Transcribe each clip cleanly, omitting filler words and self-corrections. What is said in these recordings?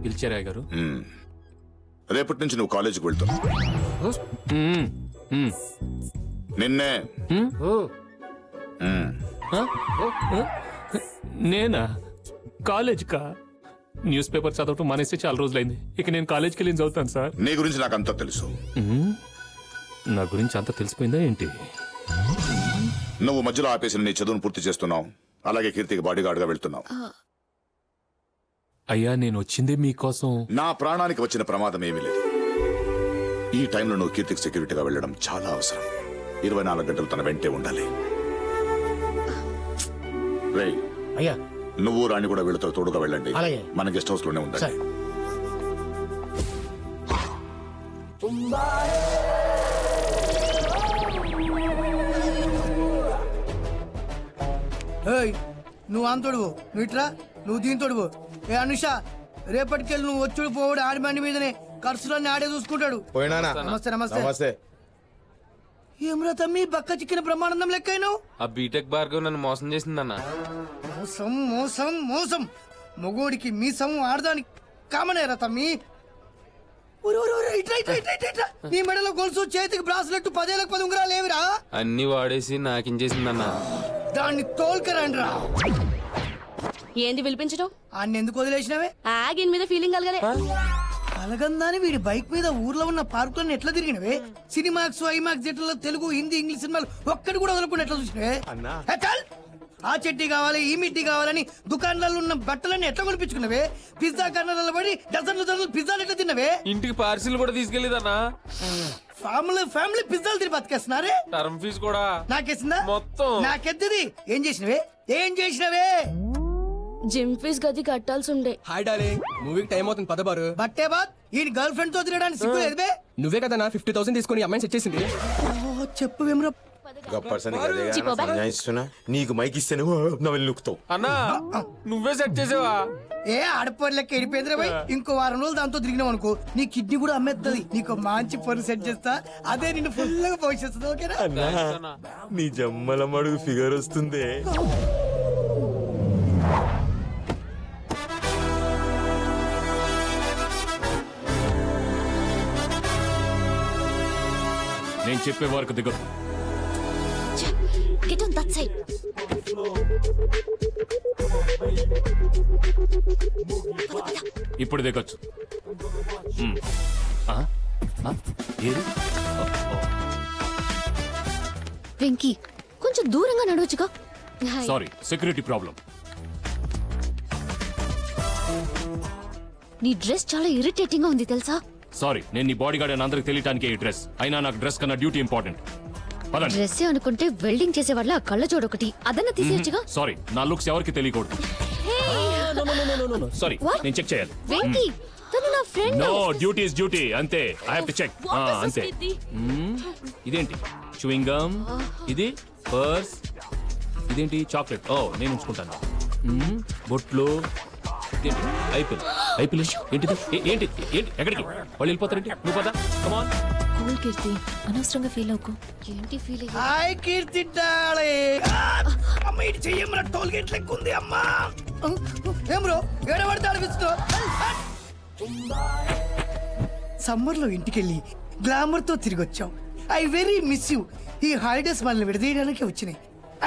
పిలిచారా గారు? రేపటి నుంచి నువ్వు కాలేజీకి వెళ్తున్నావు. నిన్నే. నేనా? కాలేజ్కా? న్యూస్ పేపర్ చదవటం మానేస్తే చాలా రోజులైంది. ఇక నేను కాలేజ్కి వెళ్ళి చదువుతాను సార్. నీ గురించి నాకు అంతా తెలుసు. నా గురించి అంతా తెలిసిపోయిందా ఏంటి? నువ్వు మధ్యలో ఆపేసిన నీ చదువును పూర్తి చేస్తున్నావు. అలాగే కీర్తికి బాడీగార్డ్గా వెళ్తున్నావు. అయ్యా, నేను వచ్చిందే మీకోసం. నా ప్రాణానికి వచ్చిన ప్రమాదం ఏమీ లేదు. ఈ టైంలో నువ్వు కీర్తికి సెక్యూరిటీగా వెళ్ళడం చాలా అవసరం. 24 గంటలు తన వెంటే ఉండాలి. రేయ్ అయ్యా, నువ్వు రాణి కూడా వీళ్ళతో తోడుగా వెళ్ళండి. మన గెస్ట్ హౌస్ లోనే ఉండండి. నువ్వు ఆంతోడువు, నువ్వు ఇట్రా, నువ్వు దీంతోడువు. ఏ అనుష, రేపటికెళ్ళి నువ్వు వచ్చుడు పోవుడు ఆడి బండి మీదనే, ఖర్చులన్నీ ఆడే చూసుకుంటాడు. నమస్తే. నమస్తే. ఏమ్రా తమ్మి, బక్క చిక్కిన బ్రహ్మానందం లెక్కైనావు. ఆ బీటెక్ భార్గవ్ నన్ను మోసం చేసిందన్న. మోసం మోసం మోసం. మొగోడికి మీసం, ఆడదానికి కామనేరా తమ్మి. నీ మెడలో గొలుసు, చేతికి బ్రాస్లెట్, 10 ఏళ్ళకి 10 ఉంగరాలు ఏమిరా? అన్ని వాడేసి నాకించేసిందన్న. దాన్ని తోల్కరండ్రా. ఏంది పిలిపించడం? అన్ని ఎందుకు వదిలేసినవే? ఆగిన్ మీద ఫీలింగ్ కలగలే. కలగందాని వీడి బైక్ మీద ఊర్లో ఉన్న పార్కులను ఎట్లా తిరిగినవే? సినిమాక్స్, ఐమాక్స్ థియేటర్లో తెలుగు, హిందీ, ఇంగ్లీష్ సినిమాలు ఒక్కటి కూడా వదలకుండా ఎట్లా చూసినవే? ఆ చెట్టి కావాలి, ఈ మిట్టి కావాలని దుకాణాలలో ఉన్న బట్టలన్నీ ఎట్లా కొనిపించుకున్నవే? పిజ్జా కార్నర్లలో పడి డజన్లు పిజ్జాలు ఎట్లా తిన్నవే? ఇంటికి పార్సిల్ కూడా తీసుకెళ్లేదన్నా. ఫ్యామిలీ పిజ్జాలు తిని బతికేస్తున్నారే. టర్మ్ ఫీజు కూడా నాకేసిందా? మొత్తం నాకెద్దది. ఏం చేసినవే? జిమ్ ఫీజ్ గది కట్టాల్సి ఉండే. హాయ్ డార్లింగ్, మూవీకి టైం అవుతుంది, పద బారు. బట్టే బాత్ ఈ గర్ల్ ఫ్రెండ్ తో తిరగడానికి సిగ్గు లేదు బే? నువ్వే కదా నా 50,000 తీసుకుని అమ్మాయిని సెట్ చేసింది. చెప్పు వేమరా. నీకు మైక్ ఇస్తేనే నవ్వులు నొక్కుతావు. అన్నా, నువ్వే సెట్ చేసావా? ఏ ఆడపడి లెక్క ఎడిపోయిందిరా భయ్. ఇంకో 1 రోజులు దాంతో తిరిగినావు అనుకో, నీ కిడ్నీ కూడా అమ్మేస్తుంది. నీకు మంచి పని సెట్ చేస్తా, అదే నిన్ను ఫుల్ గా పోషిస్తుంది. ఓకేనా? నీ జమ్మల మడుగు ఫిగర్ వస్తుంది. నేను చెప్పే వరకు దిగదు. Get on that side. ఇప్పుడు దిగొచ్చు. వెంకీ, కొంచెం దూరంగా నడవచ్చుగా. Sorry, security problem. నీ డ్రెస్ చాలా ఇరిటేటింగ్ గా ఉంది తెలుసా? సారీ, నేను నీ బాడీ గార్డ్ అని అందరికి తెలియటానికి ఈ డ్రెస్. అయినా నాకు డ్రెస్ కన్నా డ్యూటీ ఇంపార్టెంట్. డ్రెస్ అనుకుంటే వెల్డింగ్ చేసే వాళ్ళ కళ్ళ జోడొకటి అదన్నా తీసేయచ్చుగా. సారీ, నా లుక్స్ ఎవరికి తెలియకూడదు. సారీ, నేను చెక్ చేయాలి. వెంకీ, తను నా friend. No, duty is duty, అంతే. I have to check. అంతే. ఇదేంటి చూయింగ్ గమ్, ఇది పర్స్, ఇదేంటి చాక్లెట్. ఓ, నేను ఉంచుకుంటాను. బొట్లు, ఐపిల్ ఏంటిది? ఏంటి ఎక్కడికి వాళ్ళు వెళ్ళిపోతారంటే? నువ్వు పద. Come on. కూల్ కీర్తి, అనవసరంగా ఫీల్ అవుకో. ఏంటి ఫీల్ అయ్యి? హాయ్ కీర్తి డాలే. అమ్మ ఇటు చెయ్యమ్మ, టోల్ గేట్ లెక్క ఉంది అమ్మా. ఏం బ్రో, ఏడబడితే అనిపిస్తు. సమ్మర్ లో ఇంటికెళ్ళి గ్లామర్ తో తిరిగి వచ్చాం. I very miss you. ఈ హాలిడేస్ మనల్ని విడదీయడానికి వచ్చినాయి.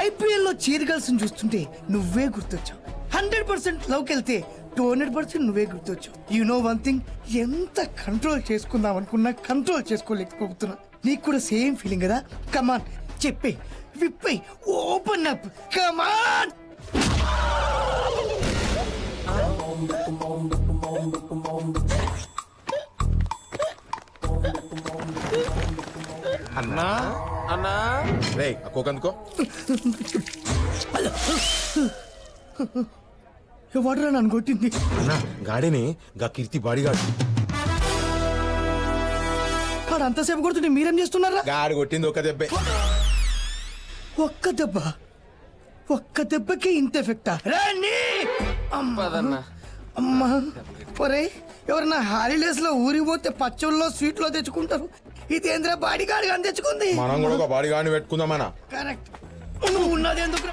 IPL లో చీర్ గర్ల్స్ చూస్తుంటే నువ్వే గుర్తొచ్చావు. 100% లవ్కి వెళ్తే 200% నువ్వే గుర్తొచ్చావు. యు నో వన్ థింగ్, ఎంత కంట్రోల్ చేసుకుందాం అనుకున్నా కంట్రోల్ చేసుకోలేకపోతున్నా. నీకు కూడా సేమ్ ఫీలింగ్ కదా? కమాన్, చెప్పే, విప్పై, ఓపెన్ అప్, కమాన్. అన్నా అన్నా, రే అక్కోకందుకో. ఎవడరా నన్ను కొట్టింది? అన్నా, గాడిని గా కీర్తి బాడీగాడు. వాడు అంతసేపు కొడుతుంటే మీరేం చేస్తున్నారా? గాడి కొట్టింది ఒక దెబ్బే. ఒక్క దెబ్బకి ఇంత ఎఫెక్టా? అమ్మా, ఒరే, ఎవరన్నా హాలిడేస్ లో ఊరికి పోతే పచ్చళ్ళలో స్వీట్లో తెచ్చుకుంటారు. ఇది ఏంద్ర బాడీ గార్డ్ అని తెచ్చుకుంది. మనం కూడా ఒక బాడీ గార్డ్ పెట్టుకుందామన్నా. కరెక్ట్. నువ్వు ఉన్నది ఎందుకు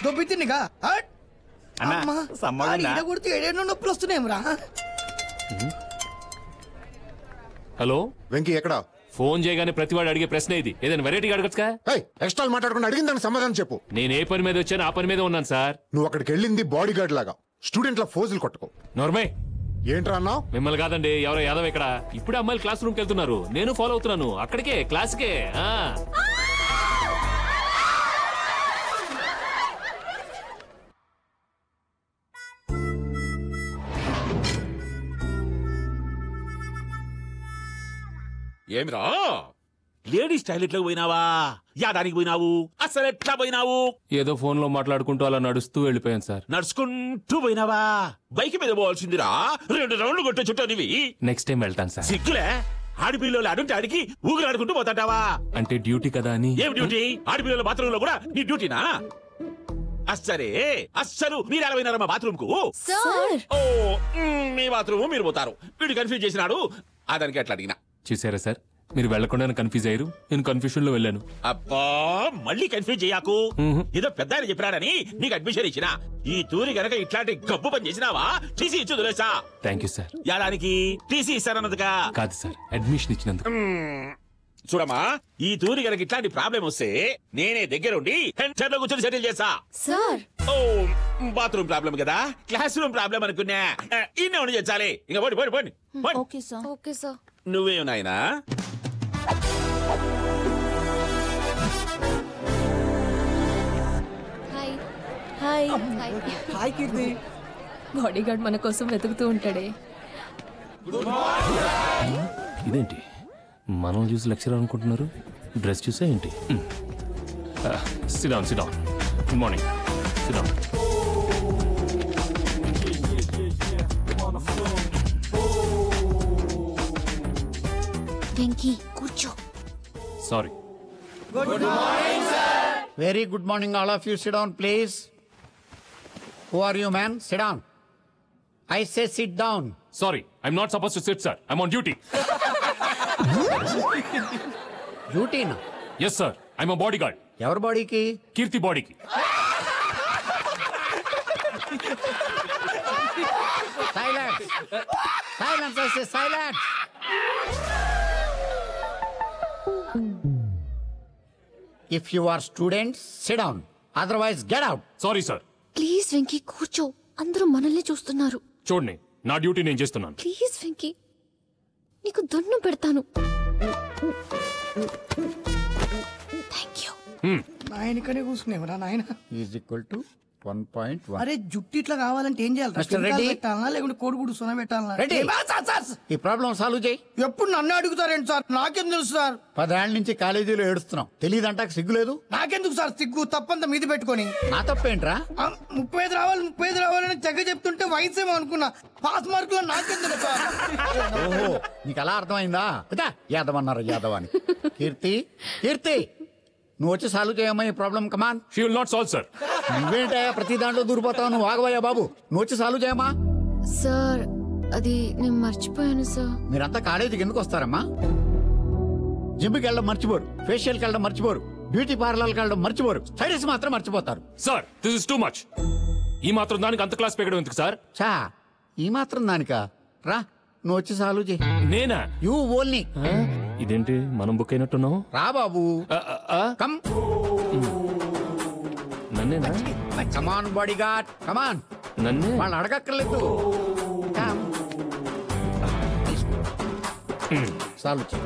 దొబ్బి తిన్నిగా? కొడితే ఏడేనో నొప్పులు వస్తున్నాయేమ్రా. హలో వెంకీ ఎక్కడ? ఫోన్ చేయగానే ప్రతివాడు అడిగే ప్రశ్న ఇది. ఏదైనా వెరైటీగా అడగచ్చుగా? ఎక్స్ట్రా మాట్లాడకుండా అడిగిన దానికి సమాధానం చెప్పు. నేను ఏ పని మీద వచ్చాను ఆ పని మీద ఉన్నాను సార్. నువ్వు అక్కడికి వెళ్ళింది బాడీ గార్డ్ లాగా, స్టూడెంట్ల ఫోజులు కొట్టుకో. నోర్మే, ఏంట్రా అన్నావు? మిమ్మల్ని కాదండి, ఎవరో యాదవ్ ఇక్కడ. ఇప్పుడే అమ్మాయిలు క్లాస్ రూమ్కి వెళ్తున్నారు, నేను ఫాలో అవుతున్నాను అక్కడికే, క్లాస్కే. ఏమిరా లేడీస్ టాయిలెట్ లో పోయినావా? యాదానికి పోయినావు? అసలు ఎట్లా పోయినావు? ఏదో ఫోన్ లో మాట్లాడుకుంటూ అలా నడుస్తూ వెళ్ళిపోయాను సార్. నడుచుకుంటూ పోయినావా? బైక్ మీద పోవాల్సిందిరా, 2 రౌండ్లు కొట్టే చుట్టనివి. నెక్స్ట్ టైం వెళ్తాను సార్. సిగ్గులే, ఆడపిల్లలు అడుంటే ఆడికి ఊగులాడుకుంటూ పోతాంటావా? అంటే డ్యూటీ కదా అని. ఏం డ్యూటీ? ఆడపిల్లల బాత్రూమ్ లో కూడా నీ డ్యూటీనా? అస్సరే, అస్సలు మీరు ఎలా పోయినారమ్మా బాత్రూమ్ కు? ఓ, మీ బాత్రూమ్ మీరు పోతారు. వీడు కన్ఫ్యూజ్ చేసినాడు, అదానికి అట్లా అడిగినా. చూసారా సార్, మీరు వెళ్లకుండా కన్ఫ్యూజ్ అయ్యారు, నేను కన్ఫ్యూషన్ లో వెళ్ళాను. అబ్బా, మళ్ళీ కన్ఫ్యూజ్ చేయకు. ఏదో పెద్ద ఆయన చెప్పినాడని నీకు అడ్మిషన్ ఇచ్చినా. ఈ తూరి గనక ఇట్లాంటి గబ్బు పని చేసినావా టీసీ ఇచ్చు వదిలేసా. Thank you sir. యాదానికి టీసీ ఇస్తానన్నదిగా కాదు సార్, అడ్మిషన్ ఇచ్చినందుకు. చూడమ్మా, ఈ తూరి గనక ఇట్లాంటి ప్రాబ్లం వస్తే నేనే దగ్గరుండి సెంటర్ లో కూర్చొని సెటిల్ చేస్తా. ఓ, బాత్రూమ్ ప్రాబ్లం కదా, క్లాస్ రూమ్ ప్రాబ్లం అనుకున్నా. ఇన్నే ఉండి చేయాలి. ఇంకా పోండి పోండి పోండి. Okay sir. నువ్వేం నాయనా? హాయ్ కీర్తి. బాడీ గార్డ్ మన కోసం వెతుకుతూ ఉంటాడే. ఇదేంటి మనం చూసి లెక్చర్ అనుకుంటున్నారు, డ్రెస్ చూసే ఏంటి? SIT down. Good morning. SIT down. Venky కూర్చో. Sorry. Very good morning, all of you. Sit down, please. Who are you, man? Sit down. I say sit down. Sorry, I'm not supposed to sit, sir. I'm on duty. Duty na? Yes, sir. I'm a bodyguard. Your body ki? Kirti body ki. Silence. Silence, I say silence. If you are students, sit down. Otherwise, get out. Sorry, sir. Please Venky కూర్చో, అందరూ మనల్ని చూస్తున్నారు. చూడండి, నా duty నేను చేస్తున్నాను. Please Venky, నీకు దండం పెడతాను. Thank you. నాయనకనే కూర్చునేవరా నాయన. Is equal to 1.1. అరే జుట్టు ఇట్లా కావాలంటే ఏం చేయాలి? Mr. Reddy. పెట్టాలనా లేకుంటే కోడిగుడు సున పెట్టాలనా? Reddy. ఈ ప్రాబ్లం సాల్వ్ చేయి. ఎప్పుడు నన్ను అడుగుతారేంటి సార్? నాకేం తెలుసు సార్? 10 ఏళ్ల నుంచి కాలేజీలో ఏడుస్తున్నాం, తెలియదంటాక సిగ్గులేదు? నాకెందుకు సార్ సిగ్గు? తప్పంతా మీది పెట్టుకొని. నా తప్పేంట్రా? 35 రావాలని తెగ చెప్తుంటే వయసేమో అనుకున్నా. పాస్ మార్కులో నాకెందుకు సార్? ఓహో, నీకు అలా అర్థమైందా? యాదవ్ అన్నారు యాదవ్ అని. కీర్తి, నువ్వు వచ్చి సాల్వ్ చేయమ్మా ఈ problem. Come on. She will not solve, sir. నువ్వేంటయా ప్రతి దాంట్లో దూరిపోతావు? నువ్వు ఆగవయ్యా బాబు, నువ్వు వచ్చి సాల్వ్ చేయమ్మా. సార్, అది నేను మర్చిపోయాను సార్. మీరంతా కాలేజీకి ఎందుకు వస్తారమ్మా? జిమ్కి వెళ్ళడం మర్చిపోరు, ఫేషియల్కి వెళ్ళడం మర్చిపోరు, బ్యూటీ పార్లర్కి వెళ్ళడం మర్చిపోరు, స్టడీస్ మాత్రం మర్చిపోతారు. Sir, this is too much. ఈ మాత్రం దానికి అంత క్లాస్ పెరగడం ఎందుకు సార్? చా, ఈ మాత్రం దానికా? రా, నువ్వు వచ్చి సాల్వ్ చేయి. నేనా? You only. ఇదేంటి మనం బుక్ అయినట్టున్నావు? రా బాబు, కమ్. నన్నేనా? కమాన్ బాడీ గార్డ్, కమాన్. నన్నే? వాళ్ళు అడగక్కర్లేదు. సాల్వ్ చేయి.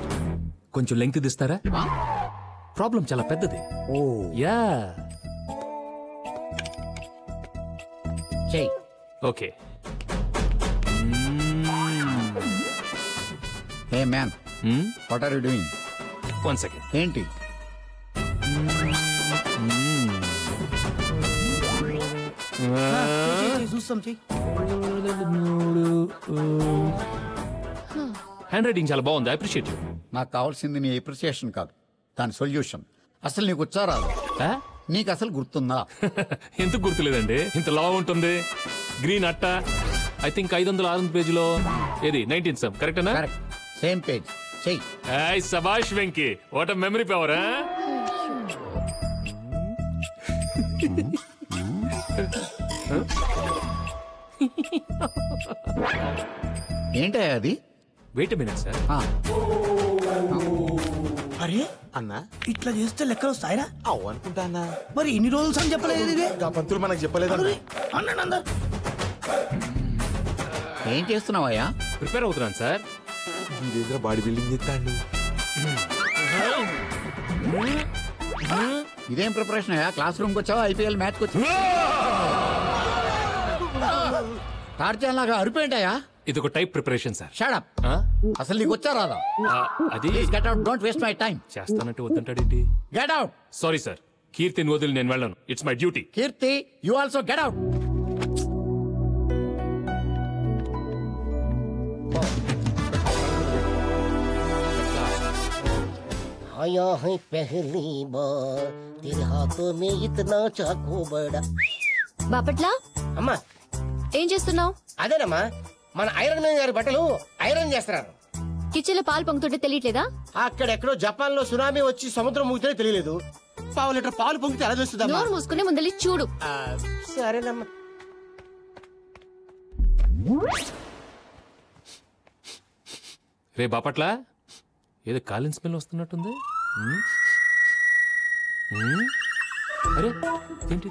కొంచెం లెంగ్త్ తీస్తారా? ప్రాబ్లం చాలా పెద్దది. Oh yeah. చెయ్యి. Okay. Hey man, what are you doing? 1 second. ఏంటి? చూస్తాం చెయ్యి. హ్యాండ్ రైటింగ్ చాలా బాగుంది, అప్రిషియేట్. నాకు కావాల్సింది నీ అప్రిసియేషన్ కాదు, దాని సొల్యూషన్. అసలు నీకు వచ్చారాదు? నీకు అసలు గుర్తుందా? ఎందుకు గుర్తులేదండి, ఇంత లా ఉంటుంది. గ్రీన్ అట్ట, ఐ థింక్ 500-600 పేజీలో ఏది 19th సమ్, కరెక్టేనా? Correct, same page. చెయ్యి. ఏయ్ సబాష్ Venky, what a memory power. ఏంటో అది? Wait minute sir. అరే అన్నా ఇట్లా చేస్తే లెక్కలు వస్తాయిరా? అవు అనుకుంటా అన్నా. మరి ఎన్ని రోజులు అని చెప్పలేదు ఇది? పంతులు మనకు చెప్పలేదు అన్నా. ఏం చేస్తున్నావయ్యా? ప్రిపేర్ అవుతున్నాను సార్. బాడీ బిల్డింగ్ చేస్తాడు. ఇదేం ప్రిపరేషన్ అయ్యా? క్లాస్ రూమ్కి వచ్చావా? ఐపీఎల్ మ్యాచ్కి వచ్చావా? టార్చర్ లాగా అరిపోయింటాయా? ఇది ఒక టైప్ ప్రిపరేషన్ సార్. షడప్. అసలు నీకు వచ్చా రాదా? అది get out, don't waste my time. చేస్తానంటే వద్దంటాడేంటి? Get out. సారీ సార్, కీర్తిని వదిలి నేను వెళ్ళను. It's my duty. Keerthi, you also get out. आया है पहली बार तेरे हाथों में इतना चाकू बड़ा. బాపట్ల అమ్మా ఏం చేస్తున్నావు? అదేనమ్మా మన ఐరన్ మ్యాన్ గారి బట్టలు ఐరన్ చేస్తున్నారు. కిచెన్ లో పాలు పొంగుతుంటే తెలియట్లేదా? అక్కడెక్కడో జపాన్ లో సునామీ వచ్చి సముద్రం ముగితే తెలియలేదు. పావు లీటర్ పాలు పొంగితే ఎలా తెలుస్తుందమ్మా? నోరు మూసుకునే ముందలి చూడు. సరేనమ్మా. రే బాపట్ల, ఏదో కాలిన్ స్మెల్ వస్తున్నట్టుంది. అరే ఏంటి?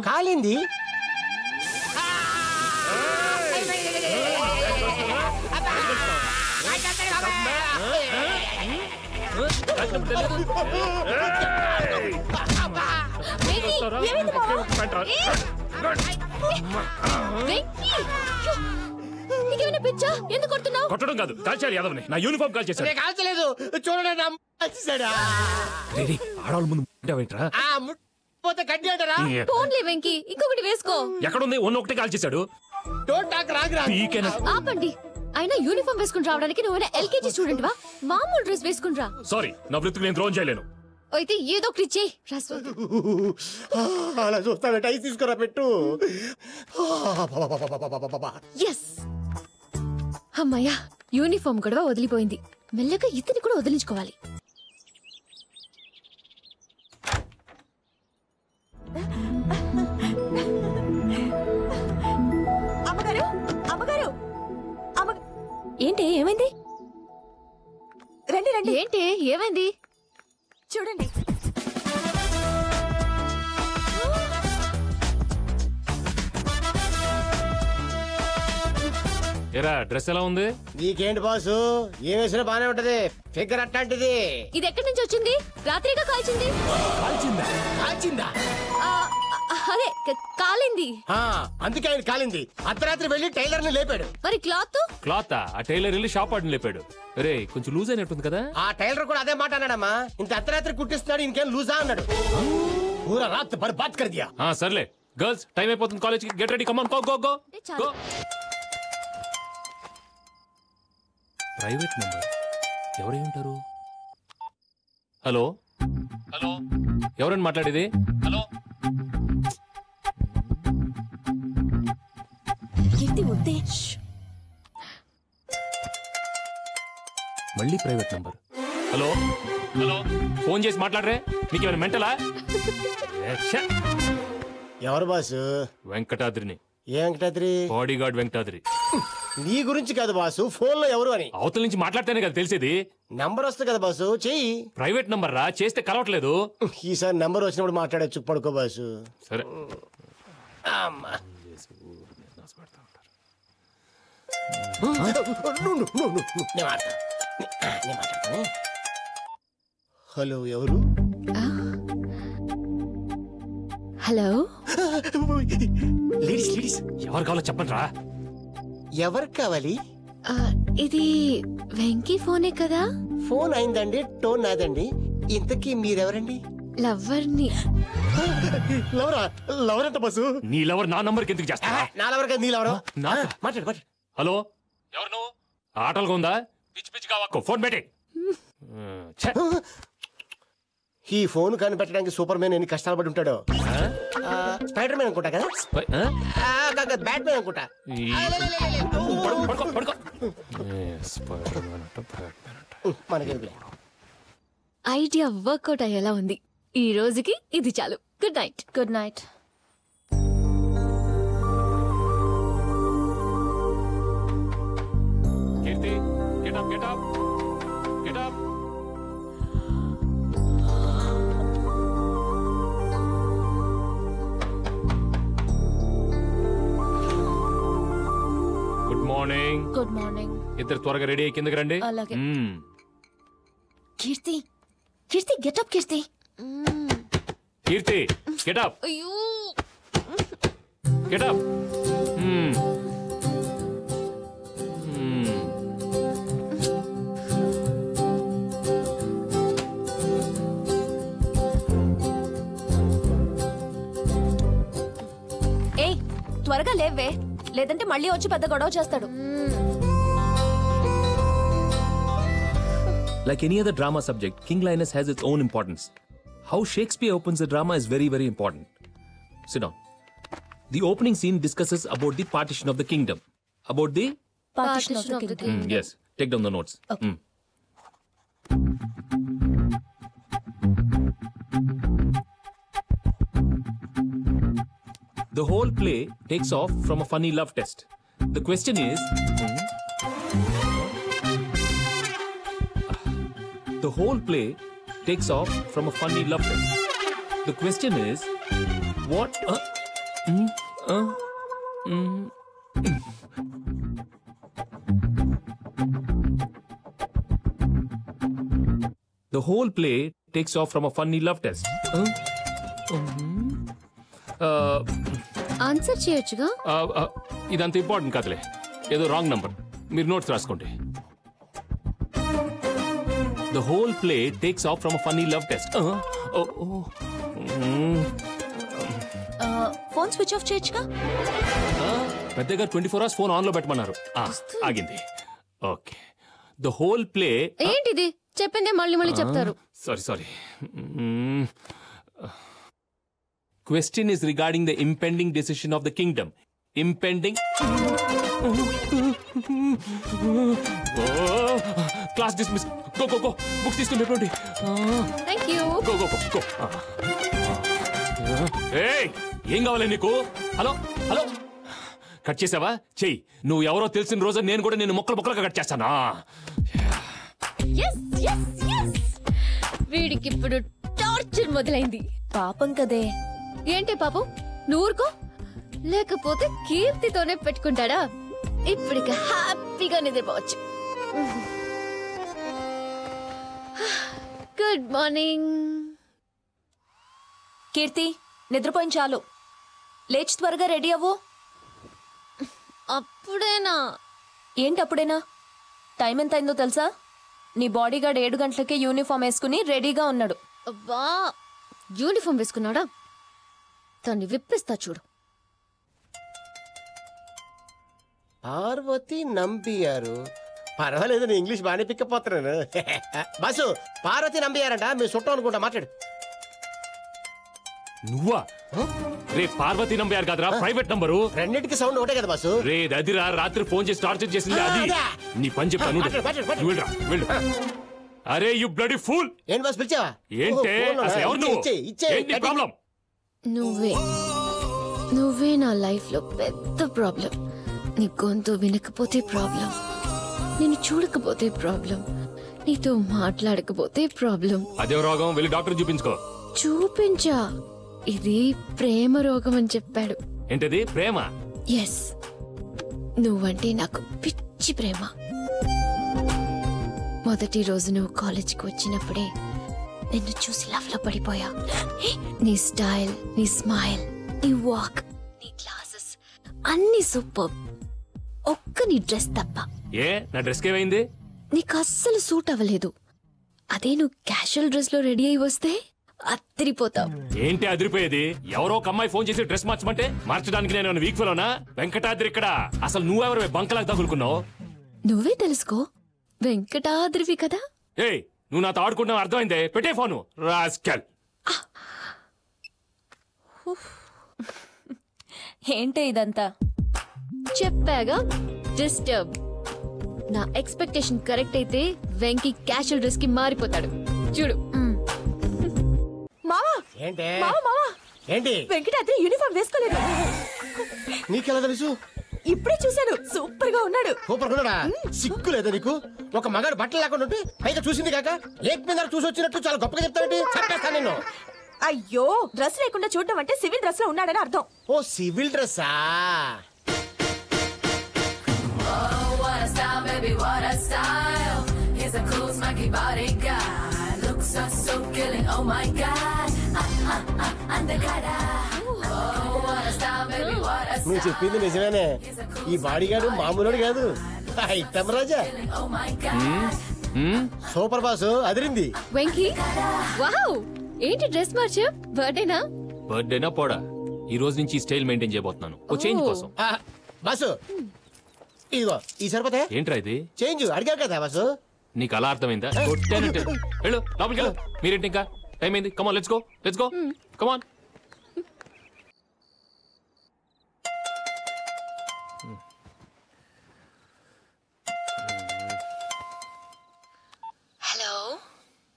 కాలింది. కొట్టడం కాదు, కాల్చాడు యాదవ్ని. నా యూనిఫామ్ కాల్ చేశాడు. కాల్చలేదు, చూడండి. ఆడవాళ్ళ ముందు ఉంటావేంట్రా? పోతే కట్టి అంటారా? ఫోన్లే వెంకీ, ఇంకొకటి వేసుకో. ఎక్కడుంది? ఒకటి కాల్ చేశాడు. ఆపండి. అయినా యూనిఫామ్ వేసుకుని రావడానికి నువ్వు ఎల్కేజీ స్టూడెంట్ వా? మామూలు డ్రెస్ వేసుకుని రా. సారీ, నా వృత్తికి నేను ద్రోహం చేయలేను. అయితే ఏదో ఒకటి ఇచ్చే. అలా చూస్తాను. టైస్ తీసుకురా, పెట్టు. ఎస్, అమ్మయ్యా, యూనిఫామ్ గొడవ వదిలిపోయింది. మెల్లగా ఇతని కూడా వదిలించుకోవాలి. ఏంటి ఏమైంది? రండి రండి. ఏంటి ఏమైంది? చూడండి. ఏరా, డ్రెస్ ఎలా ఉంది? నీకేంటి బాసు, ఏం వేసినా బానే ఉంటది. ఫిగర్ అట్లాంటిది. ఇది ఎక్కడి నుంచి వచ్చింది? రాత్రిగా కాల్చింది. కాల్చిందా? అదే కాలింది. అందుకే ఆయన కాలింది. అర్ధరాత్రి వెళ్ళి టైలర్ ని లేపాడు. మరి క్లాత్? క్లాత్ ఆ టైలర్ వెళ్ళి షాప్ వాడిని లేపాడు. రే, కొంచెం లూజ్ అయినట్టుంది కదా? ఆ టైలర్ కూడా అదే మాట అన్నాడమ్మా. ఇంత అర్ధరాత్రి కుట్టిస్తున్నాడు, ఇంకేం లూజా అన్నాడు. పూరా రాత్ బర్బాద్ కర్ దియా. సర్లే గర్ల్స్, టైం అయిపోతుంది కాలేజ్ కి. Get ready, come on, go go go go. Private number ఎవరై ఉంటారు? హలో హలో, ఎవరండి మాట్లాడేది? హలో, మళ్ళీ private number. Hello hello, phone చేసి మాట్లాడరే. నీకేమైనా మెంటలా? ఎవరు బాసు? వెంకటాద్రిని. ఏ వెంకటాద్రి? Bodyguard Venkatadri. నీ గురించి కాదు బాసు, ఫోన్ లో ఎవరు అని. అవతల నుంచి మాట్లాడితేనే కదా తెలిసేది. నంబర్ వస్తుంది కదా బాసు, చెయ్యి. ప్రైవేట్ నంబర్ రా, చేస్తే కలవట్లేదు. ఈసారి నంబర్ వచ్చినప్పుడు మాట్లాడచ్చు. పడుకో బాసు. సరే. హలో, ఎవరు? Hello, ladies ladies. ఎవరు కావాలో చెప్పండి రా. ఎవరు కావాలి? ఇది వెంకీ ఫోనే కదా? ఫోన్ అయిందండి, టోన్ నాదండి. ఇంతకీ మీరెవరండి? లవర్ని. లవరా? లవర్ అంట బస్సు. నీ లవర్ నా నంబర్కి ఎందుకు చేస్తా? నా లవర్ కదా, నీ లవర్. మాట్లాడు మాట్లాడు. హలో, ఎవరు నువ్వు? ఆటలుగా ఉందా? పిచ్చి పిచ్చి కావాకు, ఫోన్ పెట్టే. ఈ ఫోన్ కనిపెట్టడానికి సూపర్ మ్యాన్ ఎన్ని కష్టాలు పడి ఉంటాడో. స్పైడర్ మ్యాన్ అనుకుంటా కదా? బ్యాట్ మ్యాన్ అనుకుంటా. ఐడియా వర్కౌట్ అయ్యేలా ఉంది. ఈ రోజుకి ఇది చాలు. Good night. Good night. Keerthi, get up, get up, get up. Good morning. Good morning. ఇద్దరు త్వరగా రెడీ అయ్యి కిందకి రండి. అలాగే. Keerthi, Keerthi get up. Keerthi, Keerthi get up. అయ్యో, Get up. ఏయ్ త్వరగా లేవే, లేదంటే మళ్ళీ వచ్చి పెద్ద గొడవ చేస్తాడు. Like any other drama subject, King Linus has its own importance. How Shakespeare opens the drama is very, very important. Sit down. The opening scene discusses about the partition of the kingdom. About the... Partition of the kingdom. Yes. Take down the notes. Okay. The whole play takes off from a funny love test. The question is... The whole play takes off from a funny love test. The question is... What... The whole play takes off from a funny love test. Answer చేయొచ్చుగా. ఇదంత important కాదులే, ఏదో wrong number. మీరు notes రాసుకోండి. The whole play takes off from a funny love test. Phone switch off చేయొచ్చుగా. పెద్దగా 24 hours phone on లో పెట్టమన్నారు. ఆగింది. ఓకే. The whole play... ఏంటిది చెప్పిందే మళ్ళీ మళ్ళీ చెప్తారు. Sorry. Question is regarding the impending decision of the kingdom. Impending... Class dismiss. Go. Books తీసుకుని పెట్టుకోండి. Thank you. Go. ఏయ్, ఏం కావాలి నీకు? హలో కట్ చేసావా? చెయ్యి. నువ్వు ఎవరో తెలిసిన రోజు నేను కూడా నేను మొక్కలుగా కట్ చేస్తానా? వీడికి ఇప్పుడు టార్చర్ మొదలైంది. పాపం కదే. ఏంటి పాపం? నూరుకో, లేకపోతే కీర్తితోనే పెట్టుకుంటాడా? ఇప్పటికి హ్యాపీగా నిద్రపోవచ్చు. Good morning. కీర్తి, నిద్రపోయిన చాలు. లేచి త్వరగా రెడీ అవ్వు. అప్పుడేనా? ఏంటి అప్పుడేనా? టైం ఎంత అయిందో తెలుసా? నీ బాడీ గార్డ్ 7 గంటలకే యూనిఫామ్ వేసుకుని రెడీగా ఉన్నాడు. అబ్బా, యూనిఫామ్ వేసుకున్నాడా? దాన్ని విప్పిస్తా చూడు. పార్వతి నంబియారు. పర్వాలేదు, నేను ఇంగ్లీష్ బాగానే పిక్కపోతున్నాను. బాసు, పార్వతి నంబియారంట. మీరు చుట్టం అనుకుంటా, మాట్లాడు. నువ్వా? రే, పార్వతి నంబర్ కాదురా, ప్రైవేట్ నంబరు. రెండింటికి సౌండ్ ఒకటే కదా బాసు. రే అదిరా, రాత్రి ఫోన్ చేసి టార్చర్ చేసింది అది. నీ పని చెప్తాను. వెళ్ళు. అరే యు బ్లడీ ఫూల్. ఏంటి బాసు పిలిచావా? ఏంటే అసలు ఎవరు నువ్వు? ఏంటి ప్రాబ్లం? నువ్వే నా లైఫ్ లో పెద్ద ప్రాబ్లం. నీ గొంతు వినకపోతే ప్రాబ్లం, నేను చూడకపోతే ప్రాబ్లం, నీతో మాట్లాడకపోతే ప్రాబ్లం. అదే రోగం, వెళ్ళి డాక్టర్ చూపించుకో. చూపించా. ఇది ప్రేమ రోగం అని చెప్పాడు. ఏంటది? ప్రేమ? ఎస్, నువ్వంటే నాకు పిచ్చి ప్రేమ. మొదటి రోజు నువ్వు కాలేజ్కి వచ్చినప్పుడే నిన్ను చూసి లవ్ లో పడిపోయా. నీ స్టైల్, నీ స్మైల్, నీ వాక్, నీ క్లాసెస్ అన్ని సూపర్. ఒక్క నీ డ్రెస్ తప్ప. ఏ, నా డ్రెస్ ఏమైంది? నీకు అస్సలు సూట్ అవ్వలేదు. అదే నువ్వు క్యాషువల్ డ్రెస్ లో రెడీ అయి వస్తే అదిరిపోతావు. ఏంటి అదిరిపోయేది? ఎవరో ఒక అమ్మాయి ఫోన్ చేసి డ్రెస్ మార్చమంటే మార్చడానికి నేను వీక్ ఫెలోనా? వెంకటాద్రి ఇక్కడ. అసలు నువ్వెవరు బంకలాగా తగులుకున్నావు? నువ్వే తెలుసుకో, వెంకటాద్రివి కదా. ఏయ్, నువ్వు నాతో ఆడుకుంటున్నావు, అర్థమైందే. పెట్టే ఫోను, రాస్కెల్. ఏంటే ఇదంతా? చెప్పాగా, డిస్టర్బ్. నా ఎక్స్పెక్టేషన్ కరెక్ట్ అయితే వెంకీ క్యాషువల్ డ్రెస్ కి మారిపోతాడు. చూడు. మామా, ఏంటే మావా మావా ఏంటి వెంకటాద్రి యూనిఫామ్ వేసుకోలేదు. నీకెలా తెలుసు? ఇప్పుడే చూశాను, సూపర్ గా ఉన్నాడు. సూపర్ ఉన్నాడా? సిగ్గు లేదా నీకు? ఒక మగాడు బట్టలు లేకుండా ఉంటే పైగా చూసింది కాక లేక్ మీద చూసి వచ్చినట్టు చాలా గొప్పగా చెప్తావేంటి? చంపేస్తాను నిన్ను. అయ్యో, డ్రెస్ లేకుండా చూడటం అంటే సివిల్ డ్రెస్ లో ఉన్నాడని అర్థం. ఓ సివిల్ డ్రెస్సా? నువ్వు చెప్పింది నిజమేనే. ఈ బాడీగాడు మామూలుడు కాదు, ఐటమ్ రాజా. సూపర్ బాసు, అదిరింది. వెంకీ, వావ్, ఏంటి డ్రెస్ మార్చా? బర్త్డేనా? బర్త్డేనా పోడా, ఈ రోజు నుంచి స్టైల్ మెయింటైన్ చేయబోతున్నాను. ఓ చేంజ్ కోసం. బాసు ఇదిగో ఈ సరిపోతే. ఏంట్రా ఇది? చేంజ్ అడిగారు కదా బాసు. నీకు అలా అర్థమైందా? కొట్టానంటే వెళ్ళు లోపలికి వెళ్ళు. మీరేంటి ఇంకా టైం అయింది. Come on let's go come on. Hello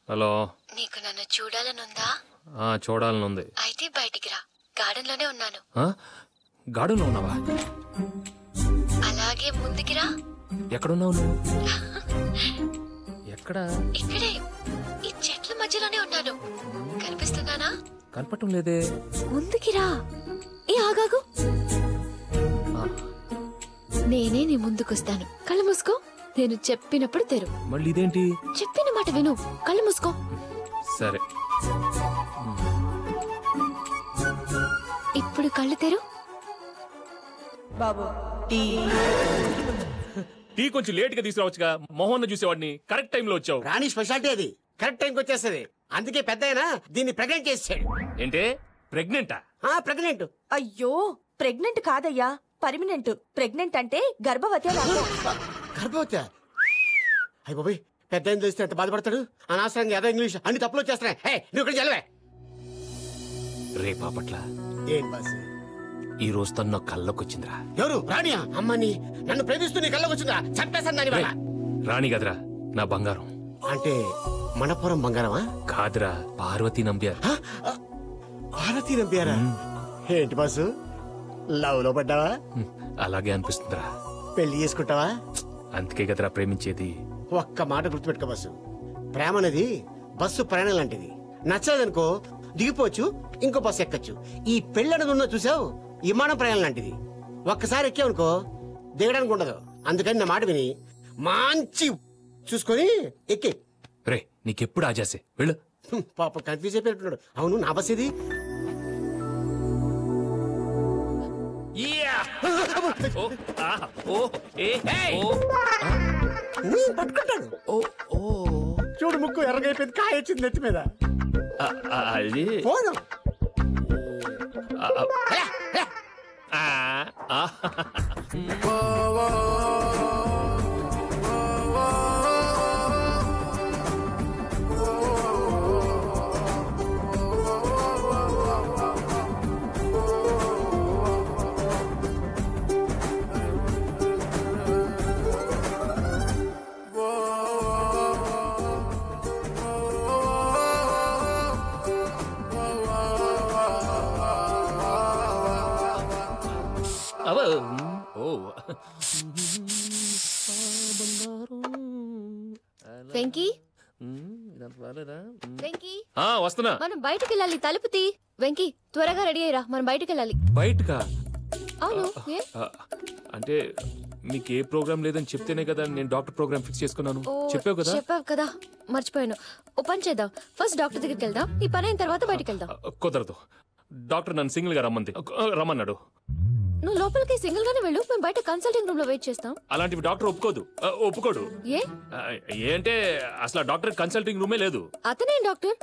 hello, నీకు నన్ను చూడాలనుందా? చూడాలనుంది. అయితే బయటికి రా, గార్డెన్ లోనే ఉన్నాను. గార్డెన్ లో ఉన్నావా? అలాగే ముందుకి రా. ఎక్కడున్నావు నువ్వు? ఎక్కడ? ఇక్కడే, ఈ చెట్ల మధ్యలోనే ఉన్నాను. కనిపిస్తున్నానా? కనపడటం లేదే. ముందుకి రా. ఏ ఆగాగు, నేనే నీ ముందుకొస్తాను. కళ్ళు మూసుకో, నేను చెప్పినప్పుడు తెరు. మళ్ళీ ఇదేంటి? చెప్పిన మాట విను, కళ్ళు మూసుకో. సరే, ఇప్పుడు కళ్ళు తెరు. బాబు టీ టీ కొంచెం లేట్ గా తీసుకురావచ్చుగా. మోహన్ చూసేవాడిని. కరెక్ట్ టైం లో వచ్చావు. రాణి స్పెషాలిటీ అది, కరెక్ట్ టైంకి వచ్చేస్తుంది. అందుకే పెద్ద అయినా దీన్ని ప్రెగ్నెంట్ చేసాడు. ఏంటే ప్రెగ్నెంటా? ప్రెగ్నెంట్. అయ్యో, ప్రెగ్నెంట్ కాదయ్యా, పర్మినెంట్. ప్రెగ్నెంట్ అంటే గర్భవతి అని అర్థం. గర్భవతి? అయ్య బాబోయ్, పెద్ద అయిన తెలిస్తే ఎంత బాధపడతాడు. అనవసరంగా ఏదో ఇంగ్లీష్ అన్ని తప్పులు వచ్చేస్తున్నాయి. హే, నువ్వు ఇక్కడ చదివే. రే పాపట్ల, ఏం బాస్? ఈ రోజు తను నా కళ్ళకు వచ్చిందిరా. ఎవరు? రాణియా? అమ్మని నన్ను ప్రేమిస్తూ నీ కళ్ళకు వచ్చిందా? చంపేశాను దాని వల్ల. రాణి కదరా, నా బంగారం. అంటే మనపురం బంగారమా? కాదురా, పార్వతీ నంబ్యార్. పార్వతీ నంబ్యారా? ఏంటి బాసు, లవ్ లో పడ్డావా? అలాగే అనిపిస్తుందిరా. పెళ్లి చేసుకుంటావా? అందుకే కదరా ప్రేమించేది. ఒక్క మాట గుర్తుపెట్టుకో బాసు, ప్రేమ అనేది బస్సు ప్రయాణం లాంటిది. నచ్చలేదనుకో దిగిపోవచ్చు, ఇంకో బస్సు ఎక్కచ్చు. ఈ పెళ్లి అనేది ఉన్నది చూసావు, విమానం ప్రయాణం లాంటిది. ఒక్కసారి ఎక్కావనుకో దిగడానికి ఉండదు. అందుకని నా మాట విని మంచి చూసుకొని ఎక్కి. రే, నీకెప్పుడు ఆజాసే, వెళ్ళు. పాప కన్ఫ్యూజ్ అయిపోతున్నాడు. అవును, నా బస్ ఇది. పట్టుకుంటాడు. చూడు, ముక్కు ఎర్రగైపోయింది, కాయ వచ్చింది నెత్తి మీద. అది పోను. వెంకీ, వెంకీ, వస్తున్నా. మనం బయటికి వెళ్ళాలి. తలుపు తీ. వెంకీ, త్వరగా రెడీ అయ్యరా, మనం బయటికి వెళ్ళాలి. బయటకా? అవును. అంటే మీకు ఏ ప్రోగ్రామ్ లేదని చెప్తేనే కదా నేను డాక్టర్ ప్రోగ్రామ్ ఫిక్స్ చేసుకున్నాను. చెప్పావు కదా, మర్చిపోయాను. ఓ పని చేద్దాం, ఫస్ట్ డాక్టర్ దగ్గరికి వెళ్దాం. ఈ పని అయిన తర్వాత బయటికి వెళ్దాం. కుదరదు, డాక్టర్ నన్ను సింగిల్ గా రమ్మన్నాడు. నువ్వు లోపలికి సింగిల్ గానే వెళ్ళు, మేము బయట కన్సల్టింగ్ రూమ్ లో వెయిట్ చేస్తాం. అలాంటివి డాక్టర్ ఒప్పుకోడు. ఏ ఏంటే అసలు డాక్టర్ కన్సల్టింగ్ రూమే లేదు. అతనే డాక్టర్.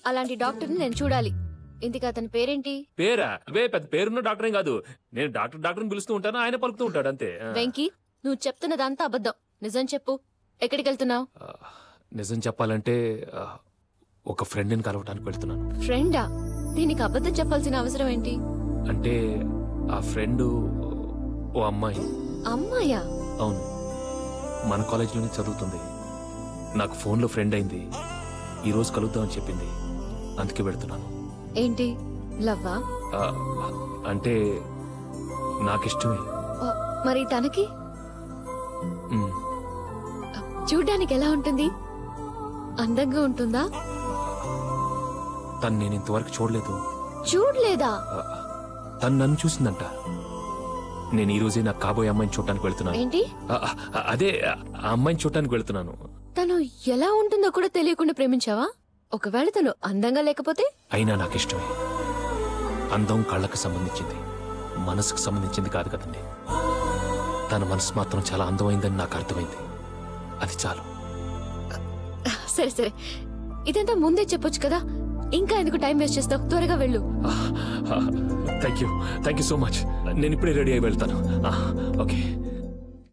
అలాంటి డాక్టర్ ని నేను చూడాలి. ఇందుకు అతని పేరేంటి? పేరా? అవే పెద్ద పేరున్న డాక్టర్ ఏం కాదు. నేను డాక్టర్ పిలుస్తూ ఉంటాను, ఆయన పలుకుతూ ఉంటాడు అంతే. వెంకీ, నువ్వు చెప్తున్నదంతా అబద్ధం. నిజం చెప్పు, ఎక్కడికి వెళ్తున్నావు? నిజం చెప్పాలంటే ఒక ఫ్రెండ్ని కలవటానికి వెళ్తున్నాను. ఫ్రెండా? దీనికి అబద్ధం చెప్పాల్సిన అవసరం ఏంటి? అంటే ఆ ఫ్రెండ్ ఓ అమ్మాయి. అమ్మాయా? అవును, మన కాలేజీలోనే చదువుతుంది. నాకు ఫోన్లో ఫ్రెండ్ అయింది. ఈ రోజు కలుద్దామని చెప్పింది, అందుకే వెళ్తున్నాను. ఏంటి లవ్వా? అంటే నాకిష్టమే. మరి తనకి చూడ్డానికి ఎలా ఉంటుంది? అందంగా ఉంటుందా? తను నేను ఇంతవరకు చూడలేదు. చూడలేదా? తను నన్ను చూసిందంట. నేను ఈ రోజే నాకు కాబోయే అమ్మాయిని చూడటానికి వెళ్తున్నాను. ఏంటి? అదే ఆ అమ్మాయిని చూడటానికి వెళ్తున్నాను. తను ఎలా ఉంటుందో కూడా తెలియకుండా ప్రేమించావా? ఒకవేళ తను అందంగా లేకపోతే? అయినా నాకు ఇష్టమే. అందం కళ్ళకు సంబంధించింది, మనసుకు సంబంధించింది కాదు కదండి. తన మనసు మాత్రం చాలా అందమైందని నాకు అర్థమైంది. అది చాలు. సరే సరే, ఇదంతా ముందే చెప్పొచ్చు కదా. ఇంకా ఎందుకు టైం వేస్ట్ చేస్తావు? త్వరగా వెళ్ళు. Thank you so much. నేను ఇప్పుడే రెడీ అయి వెళ్తాను. ఓకే.